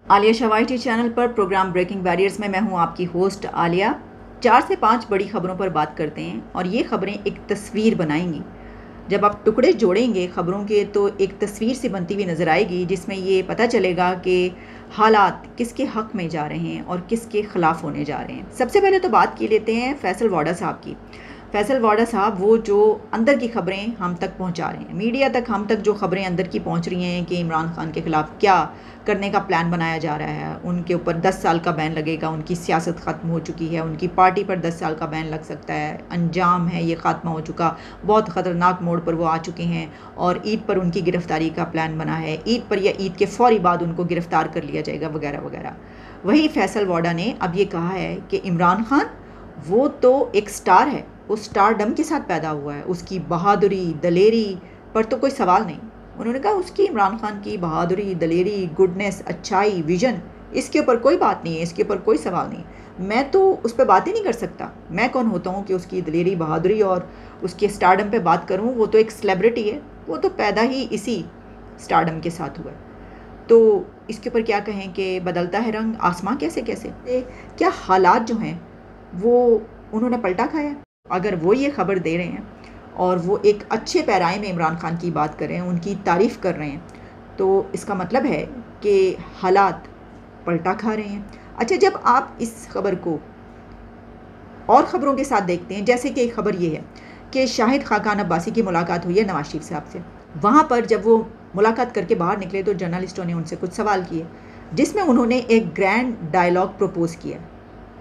Alia शवाइटी channel पर programme breaking barriers में मैं हूं आपकी होस्ट आलिया। 4 से 5 बड़ी खबरों पर बात करते हैं और ये खबरें एक तस्वीर बनाएंगी। जब आप टुकड़े जोड़ेंगे खबरों के तो एक तस्वीर सी बनती हुई नज़र आएगी जिसमें ये पता चलेगा कि हालात किसके हक़ में जा रहे हैं और किसके ख़िलाफ़ होने जा रहे हैं। सबसे पहले तो बात की लेते हैं फैसल वाडा साहब की। फैसल वाडा साहब वो जो अंदर की खबरें हम तक पहुंचा रहे हैं, मीडिया तक हम तक जो खबरें अंदर की पहुंच रही हैं कि इमरान खान के ख़िलाफ़ क्या करने का प्लान बनाया जा रहा है, उनके ऊपर 10 साल का बैन लगेगा, उनकी सियासत ख़त्म हो चुकी है, उनकी पार्टी पर 10 साल का बैन लग सकता है, अंजाम है ये ख़ात्मा हो चुका, बहुत ख़तरनाक मोड़ पर वो आ चुके हैं और ईद पर उनकी गिरफ़्तारी का प्लान बना है, ईद पर या ईद के फ़ौरी बाद उनको गिरफ़्तार कर लिया जाएगा वगैरह वगैरह। वही फैसल वाडा ने अब ये कहा है कि इमरान खान वो तो एक स्टार है, वो स्टारडम के साथ पैदा हुआ है, उसकी बहादुरी दलेरी पर तो कोई सवाल नहीं। उन्होंने कहा उसकी इमरान खान की बहादुरी दलेरी गुडनेस अच्छाई विजन इसके ऊपर कोई बात नहीं है, इसके ऊपर कोई सवाल नहीं। मैं तो उस पर बात ही नहीं कर सकता। मैं कौन होता हूँ कि उसकी दलेरी बहादुरी और उसके स्टारडम पे बात करूँ। वो तो एक सेलिब्रिटी है, वो तो पैदा ही इसी स्टारडम के साथ हुआ है। तो इसके ऊपर क्या कहें कि बदलता है रंग आसमां कैसे कैसे। क्या हालात जो हैं वो उन्होंने पलटा खाया। अगर वो ये खबर दे रहे हैं और वो एक अच्छे पैराए में इमरान खान की बात कर रहे हैं, उनकी तारीफ़ कर रहे हैं, तो इसका मतलब है कि हालात पलटा खा रहे हैं। अच्छा, जब आप इस खबर को और ख़बरों के साथ देखते हैं, जैसे कि एक खबर ये है कि शाहिद खाकान अब्बासी की मुलाकात हुई है नवाज शरीफ साहब से। वहाँ पर जब वो मुलाकात करके बाहर निकले तो जर्नलिस्टों ने उनसे कुछ सवाल किए जिसमें उन्होंने एक ग्रैंड डायलॉग प्रपोज़ किया।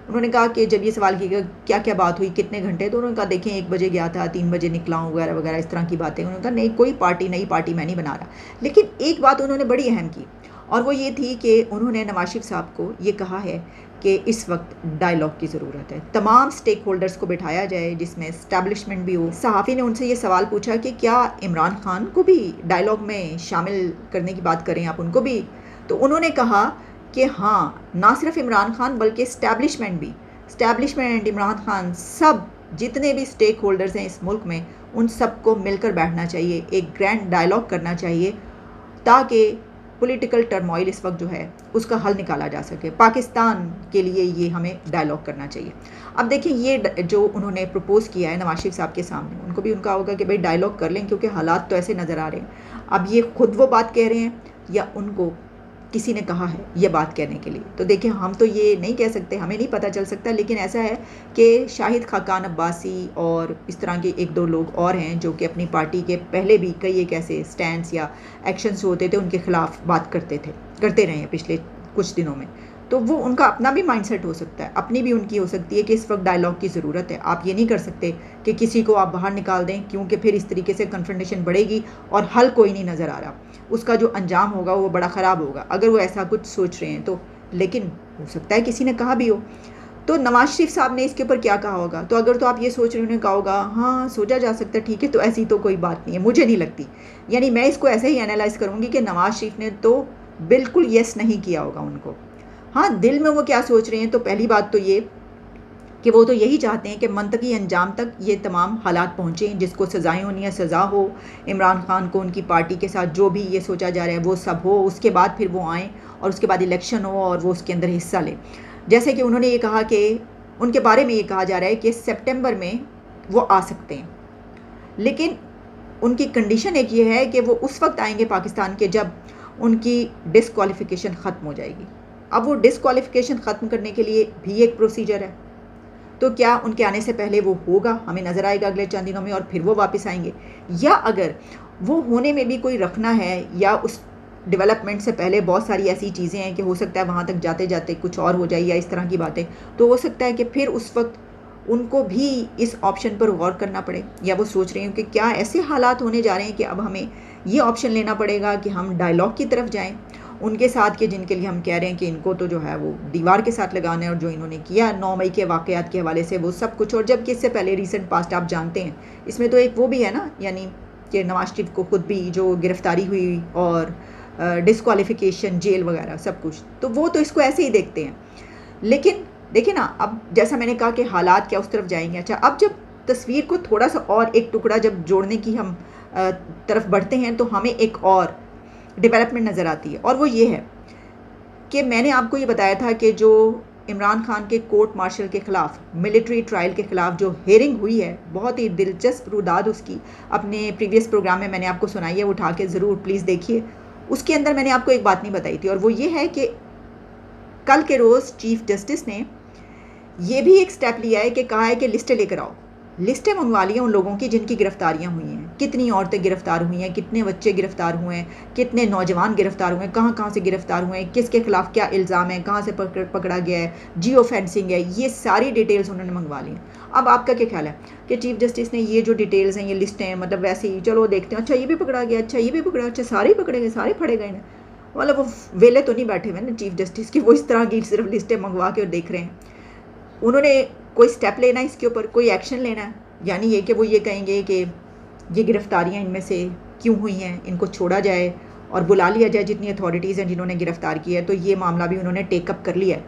उन्होंने कहा कि जब ये सवाल किया क्या क्या बात हुई, कितने घंटे, तो उन्होंने कहा देखें 1 बजे गया था, 3 बजे निकला हूँ वगैरह वगैरह इस तरह की बातें। उन्होंने कहा नहीं, कोई नई पार्टी मैं नहीं बना रहा। लेकिन एक बात उन्होंने बड़ी अहम की और वो ये थी कि उन्होंने नवाज शरीफ साहब को ये कहा है कि इस वक्त डायलॉग की ज़रूरत है, तमाम स्टेक होल्डर्स को बिठाया जाए जिसमें इस्टेब्लिशमेंट भी हो। सहाफ़ी ने उनसे ये सवाल पूछा कि क्या इमरान खान को भी डायलॉग में शामिल करने की बात करें आप, उनको भी। तो उन्होंने कहा कि हाँ, ना सिर्फ इमरान खान बल्कि इस्टेब्लिशमेंट इमरान खान सब जितने भी स्टेक होल्डर्स हैं इस मुल्क में, उन सबको मिलकर बैठना चाहिए, एक ग्रैंड डायलॉग करना चाहिए ताकि पॉलिटिकल टर्मोइल इस वक्त जो है उसका हल निकाला जा सके। पाकिस्तान के लिए ये हमें डायलॉग करना चाहिए। अब देखिए ये जो उन्होंने प्रपोज़ किया है नवाज शरीफ साहब के सामने, उनको भी उनका होगा कि भाई डायलॉग कर लें क्योंकि हालात तो ऐसे नज़र आ रहे हैं। अब ये खुद वो बात कह रहे हैं या उनको किसी ने कहा है ये बात कहने के लिए, तो देखिए हम तो ये नहीं कह सकते, हमें नहीं पता चल सकता। लेकिन ऐसा है कि शाहिद खाकान अब्बासी और इस तरह के 1-2 लोग और हैं जो कि अपनी पार्टी के पहले भी कई एक ऐसे स्टैंड्स या एक्शंस होते थे उनके ख़िलाफ़ बात करते रहे हैं पिछले कुछ दिनों में। तो वो उनका अपना भी माइंडसेट हो सकता है, अपनी भी उनकी हो सकती है कि इस वक्त डायलॉग की ज़रूरत है। आप ये नहीं कर सकते कि किसी को आप बाहर निकाल दें क्योंकि फिर इस तरीके से कन्फ्रंटेशन बढ़ेगी और हल कोई नहीं नज़र आ रहा, उसका जो अंजाम होगा वो बड़ा ख़राब होगा अगर वो ऐसा कुछ सोच रहे हैं तो। लेकिन हो सकता है किसी ने कहा भी हो। तो नवाज शरीफ साहब ने इसके ऊपर क्या कहा होगा, तो अगर तो आप ये सोच रहे उन्होंने कहा होगा हाँ सोचा जा सकता है, ठीक है, तो ऐसी तो कोई बात नहीं है, मुझे नहीं लगती। यानी मैं इसको ऐसे ही एनालाइज़ करूँगी कि नवाज शरीफ ने तो बिल्कुल येस नहीं किया होगा उनको। हाँ, दिल में वो क्या सोच रहे हैं, तो पहली बात तो ये कि वो तो यही चाहते हैं कि मंतकी अंजाम तक ये तमाम हालात पहुँचें, जिसको सज़ाएँ होनी है सज़ा हो, इमरान खान को उनकी पार्टी के साथ जो भी ये सोचा जा रहा है वो सब हो, उसके बाद फिर वो आएँ और उसके बाद इलेक्शन हो और वो उसके अंदर हिस्सा लें। जैसे कि उन्होंने ये कहा कि उनके बारे में ये कहा जा रहा है कि सितंबर में वो आ सकते हैं, लेकिन उनकी कंडीशन एक ये है कि वो उस वक्त आएंगे पाकिस्तान के जब उनकी डिसक्वालिफ़िकेशन ख़त्म हो जाएगी। अब वो डिसक्वालिफ़िकेशन ख़त्म करने के लिए भी एक प्रोसीजर है, तो क्या उनके आने से पहले वो होगा, हमें नज़र आएगा अगले चंद दिनों में और फिर वो वापस आएंगे, या अगर वो होने में भी कोई रखना है या उस डेवलपमेंट से पहले बहुत सारी ऐसी चीज़ें हैं कि हो सकता है वहाँ तक जाते जाते कुछ और हो जाए या इस तरह की बातें, तो हो सकता है कि फिर उस वक्त उनको भी इस ऑप्शन पर गौर करना पड़े। या वो सोच रहे हैं कि क्या ऐसे हालात होने जा रहे हैं कि अब हमें ये ऑप्शन लेना पड़ेगा कि हम डायलॉग की तरफ जाएं उनके साथ, के जिनके लिए हम कह रहे हैं कि इनको तो जो है वो दीवार के साथ लगाना है, और जो इन्होंने किया 9 मई के वाक़यात के हवाले से वो सब कुछ। और जबकि इससे पहले रिसेंट पास्ट आप जानते हैं, इसमें तो एक वो भी है ना, यानी कि नवाज शरीफ को खुद भी जो गिरफ़्तारी हुई और डिसक्वालिफ़िकेशन, जेल वगैरह सब कुछ, तो वो तो इसको ऐसे ही देखते हैं। लेकिन देखिए ना, अब जैसा मैंने कहा कि हालात क्या उस तरफ जाएंगे। अच्छा, अब जब तस्वीर को थोड़ा सा और एक टुकड़ा जब जोड़ने की हम तरफ बढ़ते हैं तो हमें एक और डेवलपमेंट नज़र आती है, और वो ये है कि मैंने आपको ये बताया था कि जो इमरान खान के कोर्ट मार्शल के ख़िलाफ़ मिलिट्री ट्रायल के ख़िलाफ़ जो हेयरिंग हुई है, बहुत ही दिलचस्प रुदाद उसकी अपने प्रीवियस प्रोग्राम में मैंने आपको सुनाई है, उठा के ज़रूर प्लीज़ देखिए। उसके अंदर मैंने आपको एक बात नहीं बताई थी, और वो ये है कि कल के रोज़ चीफ जस्टिस ने ये भी एक स्टेप लिया है कि कहा है कि लिस्टें लेकर आओ। लिस्टें मंगवा ली हैं उन लोगों की जिनकी गिरफ्तारियां हुई हैं, कितनी औरतें गिरफ्तार हुई हैं, कितने बच्चे गिरफ्तार हुए हैं, कितने नौजवान गिरफ्तार हुए हैं, कहाँ कहाँ से गिरफ्तार हुए हैं, किसके खिलाफ क्या इल्ज़ाम है, कहाँ से पकड़ा गया है, जियो फेंसिंग है, ये सारी डिटेल्स उन्होंने मंगवा ली हैं। अब आपका क्या ख्याल है कि चीफ जस्टिस ने ये जो डिटेल्स हैं, ये लिस्टें हैं, मतलब वैसे ही चलो देखते हैं, अच्छा ये भी पकड़ा गया, अच्छा ये भी पकड़ा, अच्छा सारे ही पकड़े गए, सारे फड़े गए ना, मतलब वो वेले तो नहीं बैठे हुए ना चीफ जस्टिस की, वो इस तरह की सिर्फ लिस्टें मंगवा के और देख रहे हैं। उन्होंने कोई स्टेप लेना है इसके ऊपर, कोई एक्शन लेना है, यानी ये कि वो ये कहेंगे कि ये गिरफ्तारियां इनमें से क्यों हुई हैं, इनको छोड़ा जाए और बुला लिया जाए जितनी अथॉरिटीज़ हैं जिन्होंने गिरफ्तार किया है। तो ये मामला भी उन्होंने टेकअप कर लिया है।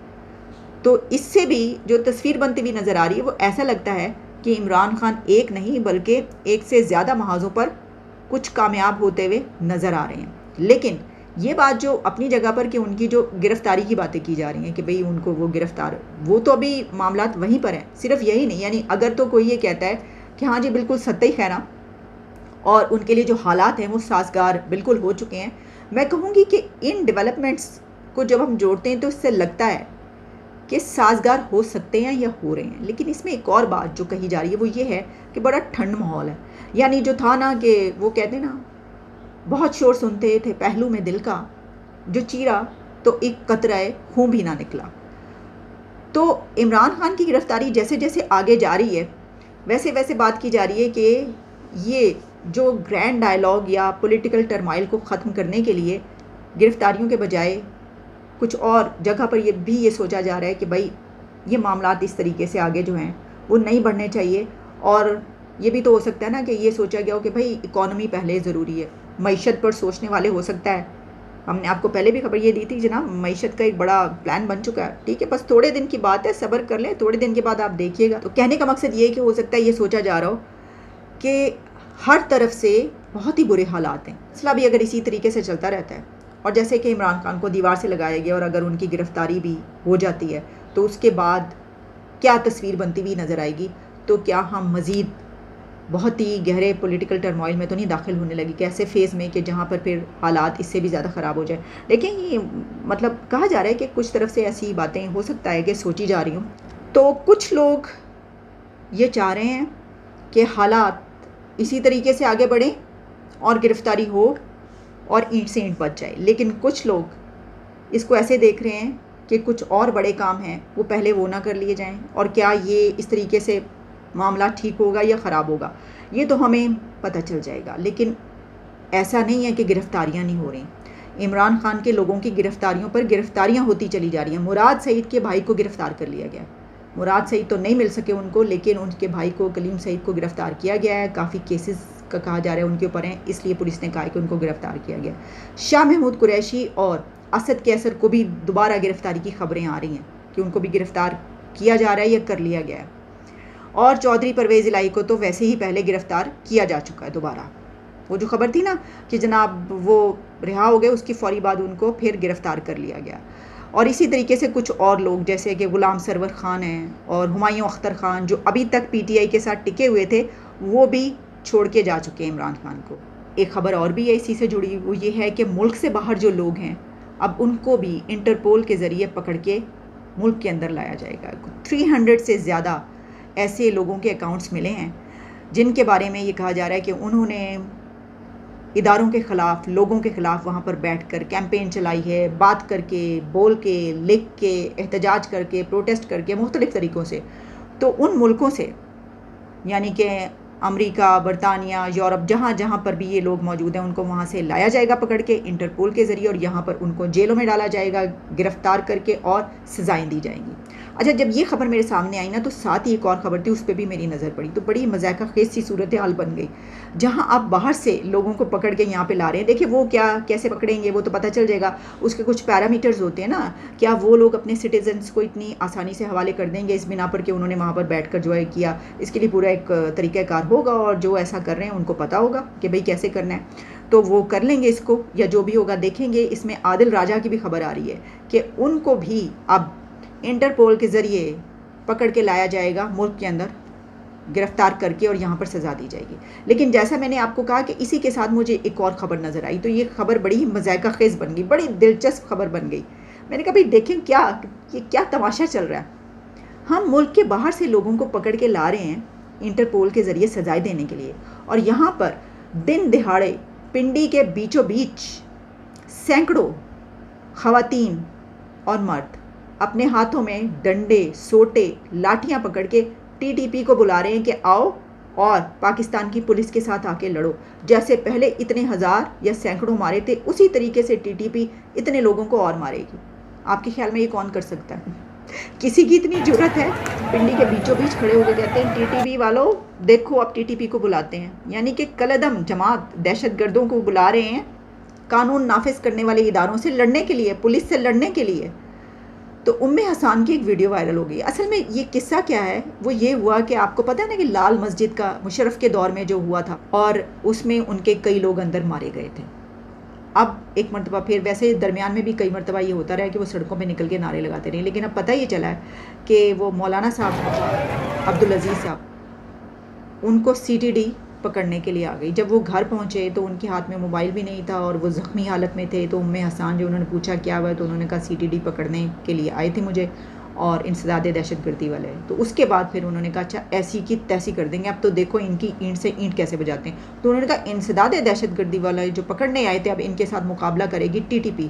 तो इससे भी जो तस्वीर बनती हुई नज़र आ रही है वो ऐसा लगता है कि इमरान खान एक नहीं बल्कि एक से ज़्यादा महाजों पर कुछ कामयाब होते हुए नज़र आ रहे हैं। लेकिन ये बात जो अपनी जगह पर कि उनकी जो गिरफ्तारी की बातें की जा रही हैं कि भाई उनको वो गिरफ्तार, वो तो अभी मामलात वहीं पर हैं। सिर्फ यही नहीं, यानी अगर तो कोई ये कहता है कि हाँ जी बिल्कुल सत्य ही खैरा और उनके लिए जो हालात हैं वो साजगार बिल्कुल हो चुके हैं, मैं कहूँगी कि इन डेवलपमेंट्स को जब हम जोड़ते हैं तो इससे लगता है कि साजगार हो सकते हैं या हो रहे हैं। लेकिन इसमें एक और बात जो कही जा रही है वो ये है कि बड़ा ठंड माहौल है। यानी जो था ना कि वो कहते हैं ना, बहुत शोर सुनते थे पहलू में दिल का, जो चीरा तो एक कतराए खून भी ना निकला। तो इमरान खान की गिरफ्तारी जैसे जैसे आगे जा रही है वैसे वैसे बात की जा रही है कि ये जो ग्रैंड डायलॉग या पॉलिटिकल टर्माइल को ख़त्म करने के लिए गिरफ्तारियों के बजाय कुछ और जगह पर ये भी ये सोचा जा रहा है कि भाई ये मामलात इस तरीके से आगे जो हैं वो नहीं बढ़ने चाहिए। और ये भी तो हो सकता है ना कि ये सोचा गया हो कि भाई इकॉनमी पहले ज़रूरी है, मईशत पर सोचने वाले हो सकता है। हमने आपको पहले भी खबर ये दी थी जनाब, मईशत का एक बड़ा प्लान बन चुका है, ठीक है, बस थोड़े दिन की बात है, सब्र कर लें, थोड़े दिन के बाद आप देखिएगा। तो कहने का मकसद ये है कि हो सकता है ये सोचा जा रहा हो कि हर तरफ से बहुत ही बुरे हालात हैं। मसला भी अगर इसी तरीके से चलता रहता है और जैसे कि इमरान खान को दीवार से लगाया गया और अगर उनकी गिरफ्तारी भी हो जाती है तो उसके बाद क्या तस्वीर बनती हुई नज़र आएगी। तो क्या हम मज़ीद बहुत ही गहरे पॉलिटिकल टर्मोइल में तो नहीं दाखिल होने लगी कि ऐसे फेज़ में कि जहाँ पर फिर हालात इससे भी ज़्यादा ख़राब हो जाए। लेकिन ये मतलब कहा जा रहा है कि कुछ तरफ से ऐसी बातें हो सकता है कि सोची जा रही हूँ। तो कुछ लोग ये चाह रहे हैं कि हालात इसी तरीके से आगे बढ़ें और गिरफ्तारी हो और ईंट से ईंट बच जाए, लेकिन कुछ लोग इसको ऐसे देख रहे हैं कि कुछ और बड़े काम हैं वो पहले वो ना कर लिए जाएं। और क्या ये इस तरीके से मामला ठीक होगा या ख़राब होगा ये तो हमें पता चल जाएगा। लेकिन ऐसा नहीं है कि गिरफ्तारियां नहीं हो रही। इमरान खान के लोगों की गिरफ्तारियों पर गिरफ्तारियां होती चली जा रही हैं। मुराद सईद के भाई को गिरफ़्तार कर लिया गया। मुराद सईद तो नहीं मिल सके उनको, लेकिन उनके भाई को कलीम सईद को गिरफ़्तार किया गया है। काफ़ी केसेस का कहा जा रहा है उनके ऊपर हैं, इसलिए पुलिस ने कहा कि उनको गिरफ़्तार किया गया। शाह महमूद कुरैशी और असद कैसर को भी दोबारा गिरफ़्तारी की खबरें आ रही हैं कि उनको भी गिरफ़्तार किया जा रहा है या कर लिया गया है। और चौधरी परवेज़ इलाही को तो वैसे ही पहले गिरफ़्तार किया जा चुका है दोबारा। वो जो खबर थी ना कि जनाब वो रिहा हो गए, उसकी फ़ौरी बाद उनको फिर गिरफ़्तार कर लिया गया। और इसी तरीके से कुछ और लोग जैसे कि ग़ुलाम सरवर ख़ान हैं और हुमायूं अख्तर ख़ान जो अभी तक पीटीआई के साथ टिके हुए थे वो भी छोड़ के जा चुके हैं इमरान खान को। एक ख़बर और भी है इसी से जुड़ी, वो ये है कि मुल्क से बाहर जो लोग हैं अब उनको भी इंटरपोल के ज़रिए पकड़ के मुल्क के अंदर लाया जाएगा। 300 से ज़्यादा ऐसे लोगों के अकाउंट्स मिले हैं जिनके बारे में ये कहा जा रहा है कि उन्होंने इदारों के ख़िलाफ़, लोगों के ख़िलाफ़ वहाँ पर बैठकर कैंपेन चलाई है, बात करके, बोल के, लिख के, एहतजाज करके, प्रोटेस्ट करके, मुख्तलिफ़ तरीक़ों से। तो उन मुल्कों से यानी कि अमेरिका, बरतानिया, यूरोप, जहाँ जहाँ पर भी ये लोग मौजूद हैं उनको वहाँ से लाया जाएगा पकड़ के इंटरपोल के ज़रिए और यहाँ पर उनको जेलों में डाला जाएगा गिरफ़्तार करके और सज़ाएँ दी जाएंगी। अच्छा, जब ये खबर मेरे सामने आई ना तो साथ ही एक और ख़बर थी, उस पर भी मेरी नज़र पड़ी तो बड़ी मज़ाक़ा ख़ेज़ सी सूरत हाल बन गई। जहाँ आप बाहर से लोगों को पकड़ के यहाँ पे ला रहे हैं, देखिए वो क्या कैसे पकड़ेंगे वो तो पता चल जाएगा, उसके कुछ पैरामीटर्स होते हैं ना। क्या वो लोग अपने सिटीजन्स को इतनी आसानी से हवाले कर देंगे इस बिना पर कि उन्होंने वहाँ पर बैठ कर जो है किया, इसके लिए पूरा एक तरीक़ाकार होगा और जो ऐसा कर रहे हैं उनको पता होगा कि भाई कैसे करना है। तो वो कर लेंगे इसको, या जो भी होगा देखेंगे। इसमें आदिल राजा की भी खबर आ रही है कि उनको भी अब इंटरपोल के ज़रिए पकड़ के लाया जाएगा मुल्क के अंदर, गिरफ्तार करके, और यहाँ पर सज़ा दी जाएगी। लेकिन जैसा मैंने आपको कहा कि इसी के साथ मुझे एक और ख़बर नज़र आई, तो ये खबर बड़ी ही मज़ाक़ा ख़ेज़ बन गई, बड़ी दिलचस्प खबर बन गई। मैंने कहा भाई देखें ये क्या तमाशा चल रहा है। हम मुल्क के बाहर से लोगों को पकड़ के ला रहे हैं इंटरपोल के ज़रिए सजाएं देने के लिए, और यहाँ पर दिन दिहाड़े पिंडी के बीचों बीच सैकड़ों ख़वातीन और मर्द अपने हाथों में डंडे, सोटे, लाठियाँ पकड़ के टीटीपी को बुला रहे हैं कि आओ और पाकिस्तान की पुलिस के साथ आके लड़ो। जैसे पहले इतने हज़ार या सैकड़ों मारे थे, उसी तरीके से टीटीपी इतने लोगों को और मारेगी। आपके ख्याल में ये कौन कर सकता है? किसी की इतनी जुर्रत है? पिंडी के बीचों बीच खड़े होकर कहते हैं टीटीपी वालों देखो, अब टीटीपी को बुलाते हैं। यानी कि कलअदम जमात दहशतगर्दों को बुला रहे हैं कानून नाफिज करने वाले इदारों से लड़ने के लिए, पुलिस से लड़ने के लिए। तो उम्मे हसन की एक वीडियो वायरल हो गई। असल में ये किस्सा क्या है, वो ये हुआ कि आपको पता है ना कि लाल मस्जिद का मुशर्रफ के दौर में जो हुआ था, और उसमें उनके कई लोग अंदर मारे गए थे। अब एक मरतबा फिर, वैसे दरमियान में भी कई मरतबा ये होता रहा कि वो सड़कों पे निकल के नारे लगाते रहे, लेकिन अब पता ये चला है कि वो मौलाना साहब अब्दुल अजीज़ साहब, उनको सीटीडी पकड़ने के लिए आ गई। जब वो घर पहुँचे तो उनके हाथ में मोबाइल भी नहीं था और वो ज़ख्मी हालत में थे। तो उम्मे हसन जो, उन्होंने पूछा क्या हुआ, तो उन्होंने कहा सीटीडी पकड़ने के लिए आए थे मुझे, और इंसदाद दहशतगर्दी वाले। तो उसके बाद फिर उन्होंने कहा अच्छा ऐसी की तैसी कर देंगे, अब तो देखो इनकी ईंट से ईंट कैसे बजाते हैं। तो उन्होंने कहा इंसदाद दहशतगर्दी वाला जो पकड़ने आए थे, अब इनके साथ मुकाबला करेगी टीटीपी।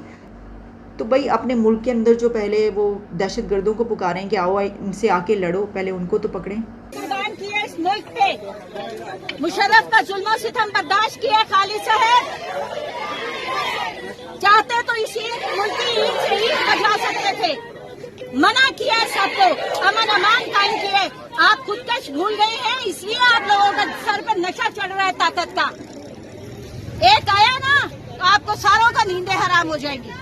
तो भाई अपने मुल्क के अंदर जो पहले वो दहशतगर्दों को पुकारें कि आओ इनसे आके लड़ो, पहले उनको तो पकड़ें। इस मुल्क पे मुशर्रफ का जुल्म सितम बर्दाश्त किया खालिद साहब, चाहते तो इसी मुल्क की ईद से ईद बजा सकते थे, मना किया सबको, अमन अमान कायम किए। आप खुदकश भूल गए हैं, इसलिए आप लोगों का सर पर नशा चढ़ रहा है ताकत का। एक आया ना तो आपको सारों का नींदें हराम हो जाएगी।